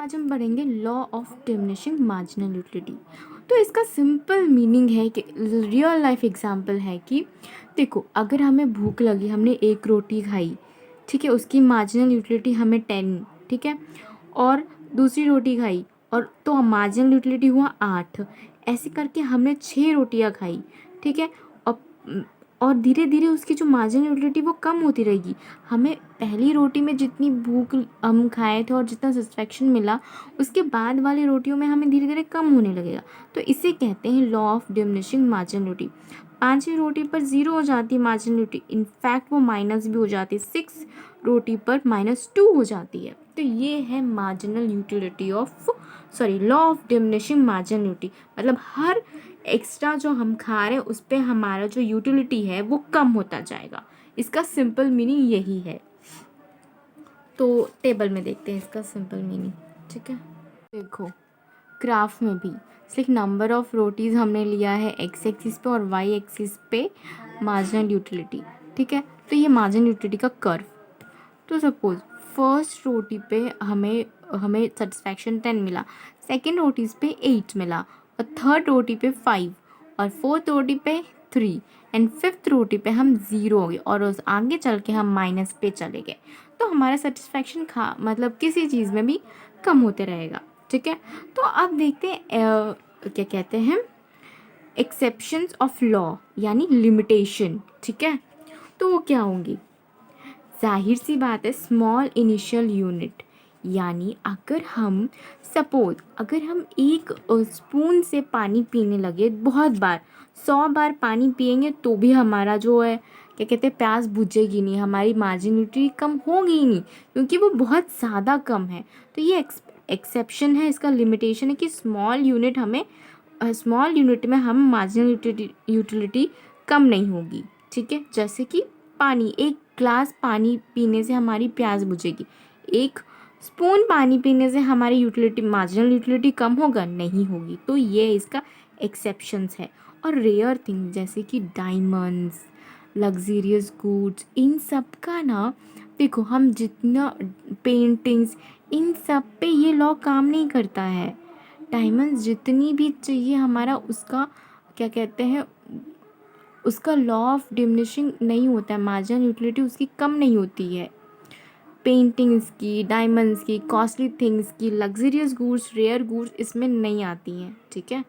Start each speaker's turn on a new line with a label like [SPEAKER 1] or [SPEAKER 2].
[SPEAKER 1] आज हम पढ़ेंगे law of diminishing marginal utility. तो इसका सिंपल मीनिंग है कि रियल लाइफ एग्जांपल है कि देखो, अगर हमें भूख लगी, हमने एक रोटी खाई, ठीक है, उसकी मार्जिनल यूटिलिटी हमें 10, ठीक है, और दूसरी रोटी खाई और तो मार्जिनल यूटिलिटी हुआ 8। ऐसे करके हमने 6 रोटियां खाई, ठीक है। और और धीरे धीरे उसकी जो मार्जिनल यूटिलिटी वो कम होती रहेगी। हमें पहली रोटी में जितनी भूख हम खाए थे और जितना सेटिस्फैक्शन मिला, उसके बाद वाली रोटियों में हमें धीरे धीरे कम होने लगेगा। तो इसे कहते हैं law of diminishing marginal utility. 5वीं रोटी पर 0 हो जाती है मार्जिनल यूटिलिटी, इनफैक्ट वो माइनस भी हो जाती है, 6 रोटी पर -2 हो जाती है। तो ये है marginal utility of law of diminishing marginal utility. मतलब हर एक्स्ट्रा जो हम खा रहे हैं उस पर हमारा जो यूटिलिटी है वो कम होता जाएगा। इसका सिंपल मीनिंग यही है। तो टेबल में देखते हैं इसका सिंपल मीनिंग, ठीक है। देखो, ग्राफ में भी लाइक नंबर ऑफ रोटीज़ हमने लिया है एक्स एक्सिस पे और वाई एक्सिस पे मार्जिनल यूटिलिटी, ठीक है। तो ये मार्जिनल यूटिलिटी का कर्व। तो सपोज फर्स्ट रोटी पे हमें हमें सेटिस्फैक्शन 10 मिला, सेकेंड रोटी पे 8 मिला, और थर्ड रोटी पे 5, और फोर्थ रोटी पे 3, एंड फिफ्थ रोटी पे हम 0 हो गए, और उस आगे चल के हम माइनस पे चले गए। तो हमारा सेटिस्फैक्शन मतलब किसी चीज़ में भी कम होते रहेगा, ठीक है। तो अब देखते हैं क्या कहते हैं एक्सेप्शंस ऑफ लॉ यानी लिमिटेशन, ठीक है। तो वो क्या होंगी? जाहिर सी बात है, स्मॉल इनिशियल यूनिट, यानी अगर हम एक स्पून से पानी पीने लगे बहुत बार, 100 बार पानी पिएंगे तो भी हमारा जो है क्या कहते हैं प्यास बुझेगी नहीं, हमारी मार्जिनिटी कम होगी ही नहीं, क्योंकि वो बहुत ज़्यादा कम है। तो ये एक्सेप्शन है, इसका लिमिटेशन है कि स्मॉल यूनिट में हम मार्जिनल यूटिलिटी कम नहीं होगी, ठीक है। जैसे कि पानी, एक ग्लास पानी पीने से हमारी प्यास बुझेगी, एक स्पून पानी पीने से हमारी मार्जिनल यूटिलिटी कम होगा, नहीं होगी। तो ये इसका एक्सेप्शंस है। और रेयर थिंग जैसे कि डायमंड्स, लग्जरियस गुड्स, इन सब का ना देखो, हम जितना पेंटिंग्स, इन सब पे ये लॉ काम नहीं करता है। डायमंड्स जितनी भी चाहिए हमारा, उसका क्या कहते हैं उसका लॉ ऑफ डिमिनिशिंग नहीं होता है, मार्जिनल यूटिलिटी उसकी कम नहीं होती है। पेंटिंग्स की, डायमंड्स की, कॉस्टली थिंग्स की, लग्जरियस गुड्स, रेयर गुड्स इसमें नहीं आती हैं, ठीक है।